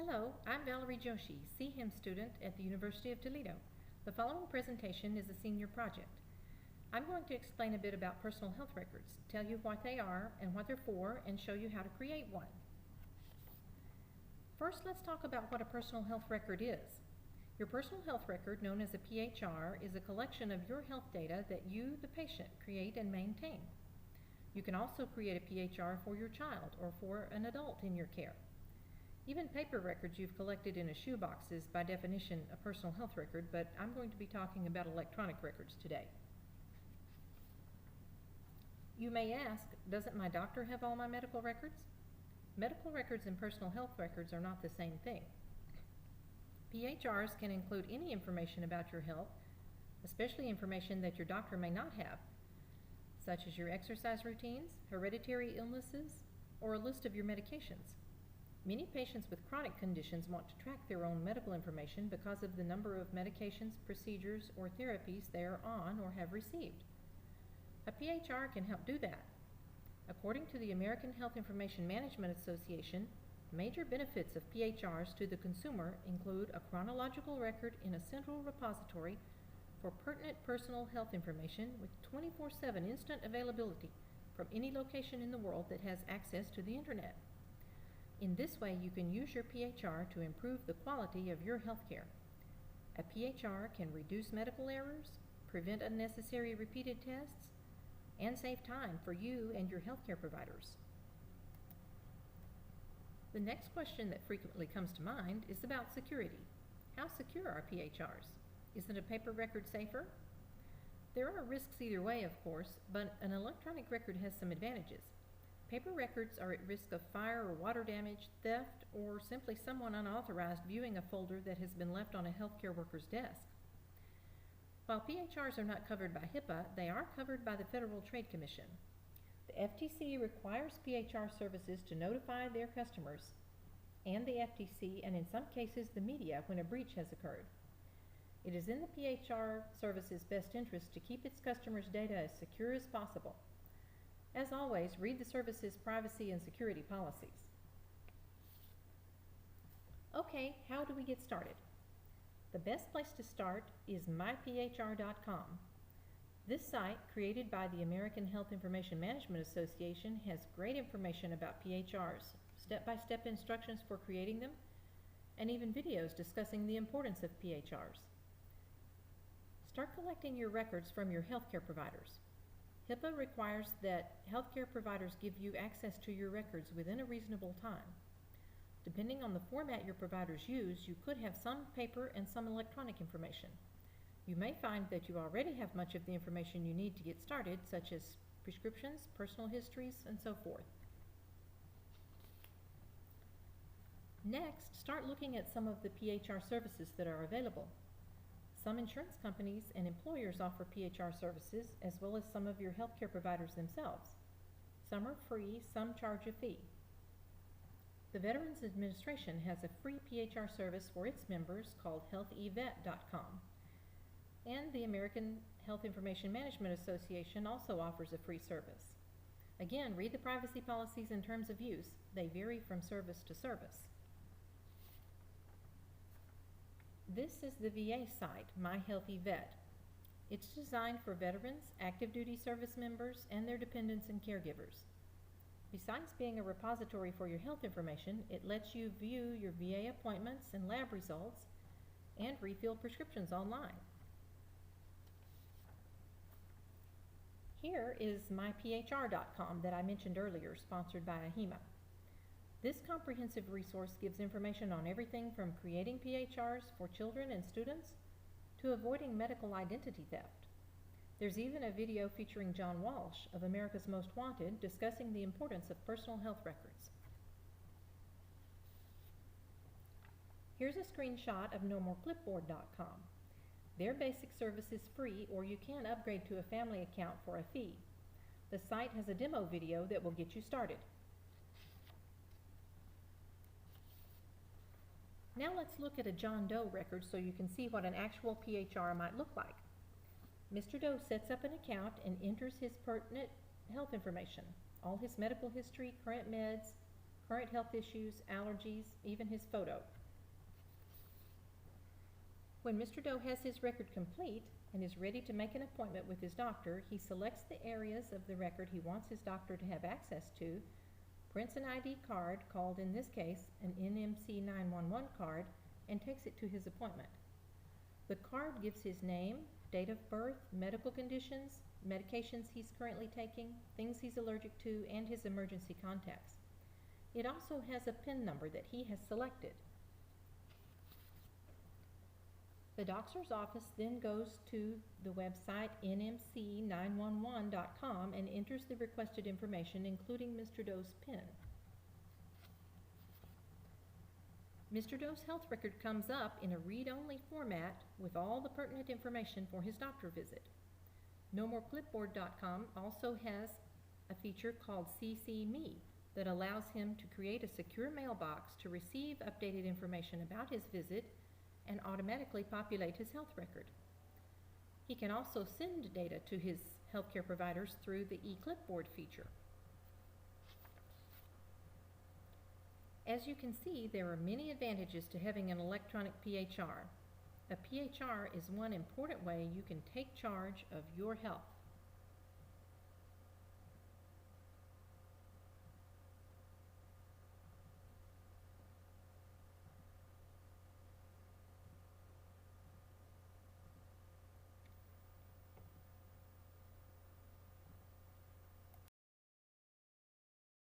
Hello, I'm Valerie Joshi, CHIM student at the University of Toledo. The following presentation is a senior project. I'm going to explain a bit about personal health records, tell you what they are and what they're for, and show you how to create one. First, let's talk about what a personal health record is. Your personal health record, known as a PHR, is a collection of your health data that you, the patient, create and maintain. You can also create a PHR for your child or for an adult in your care. Even paper records you've collected in a shoebox is, by definition, a personal health record, but I'm going to be talking about electronic records today. You may ask, doesn't my doctor have all my medical records? Medical records and personal health records are not the same thing. PHRs can include any information about your health, especially information that your doctor may not have, such as your exercise routines, hereditary illnesses, or a list of your medications. Many patients with chronic conditions want to track their own medical information because of the number of medications, procedures, or therapies they are on or have received. A PHR can help do that. According to the American Health Information Management Association, major benefits of PHRs to the consumer include a chronological record in a central repository for pertinent personal health information with 24/7 instant availability from any location in the world that has access to the Internet. In this way, you can use your PHR to improve the quality of your health care. A PHR can reduce medical errors, prevent unnecessary repeated tests, and save time for you and your healthcare providers. The next question that frequently comes to mind is about security. How secure are PHRs? Isn't a paper record safer? There are risks either way, of course, but an electronic record has some advantages. Paper records are at risk of fire or water damage, theft, or simply someone unauthorized viewing a folder that has been left on a healthcare worker's desk. While PHRs are not covered by HIPAA, they are covered by the Federal Trade Commission. The FTC requires PHR services to notify their customers and the FTC, and in some cases the media, when a breach has occurred. It is in the PHR service's best interest to keep its customers' data as secure as possible. As always, read the service's privacy and security policies. Okay, how do we get started? The best place to start is myphr.com. This site, created by the American Health Information Management Association, has great information about PHRs, step-by-step instructions for creating them, and even videos discussing the importance of PHRs. Start collecting your records from your healthcare providers. HIPAA requires that healthcare providers give you access to your records within a reasonable time. Depending on the format your providers use, you could have some paper and some electronic information. You may find that you already have much of the information you need to get started, such as prescriptions, personal histories, and so forth. Next, start looking at some of the PHR services that are available. Some insurance companies and employers offer PHR services, as well as some of your healthcare providers themselves. Some are free, some charge a fee. The Veterans Administration has a free PHR service for its members called healthevet.com. And the American Health Information Management Association also offers a free service. Again, read the privacy policies and terms of use. They vary from service to service. This is the VA site, My Healthy Vet. It's designed for veterans, active duty service members, and their dependents and caregivers. Besides being a repository for your health information, it lets you view your VA appointments and lab results and refill prescriptions online. Here is myphr.com that I mentioned earlier, sponsored by AHIMA. This comprehensive resource gives information on everything from creating PHRs for children and students to avoiding medical identity theft. There's even a video featuring John Walsh of America's Most Wanted discussing the importance of personal health records. Here's a screenshot of NoMoreClipboard.com. Their basic service is free, or you can upgrade to a family account for a fee. The site has a demo video that will get you started. Now let's look at a John Doe record so you can see what an actual PHR might look like. Mr. Doe sets up an account and enters his pertinent health information, all his medical history, current meds, current health issues, allergies, even his photo. When Mr. Doe has his record complete and is ready to make an appointment with his doctor, he selects the areas of the record he wants his doctor to have access to, prints an ID card, called in this case an NMC 911 card, and takes it to his appointment. The card gives his name, date of birth, medical conditions, medications he's currently taking, things he's allergic to, and his emergency contacts. It also has a PIN number that he has selected. The doctor's office then goes to the website nmc911.com and enters the requested information, including Mr. Doe's PIN. Mr. Doe's health record comes up in a read-only format with all the pertinent information for his doctor visit. NoMoreClipboard.com also has a feature called CC Me that allows him to create a secure mailbox to receive updated information about his visit and automatically populate his health record. He can also send data to his healthcare providers through the eClipboard feature. As you can see, there are many advantages to having an electronic PHR. A PHR is one important way you can take charge of your health.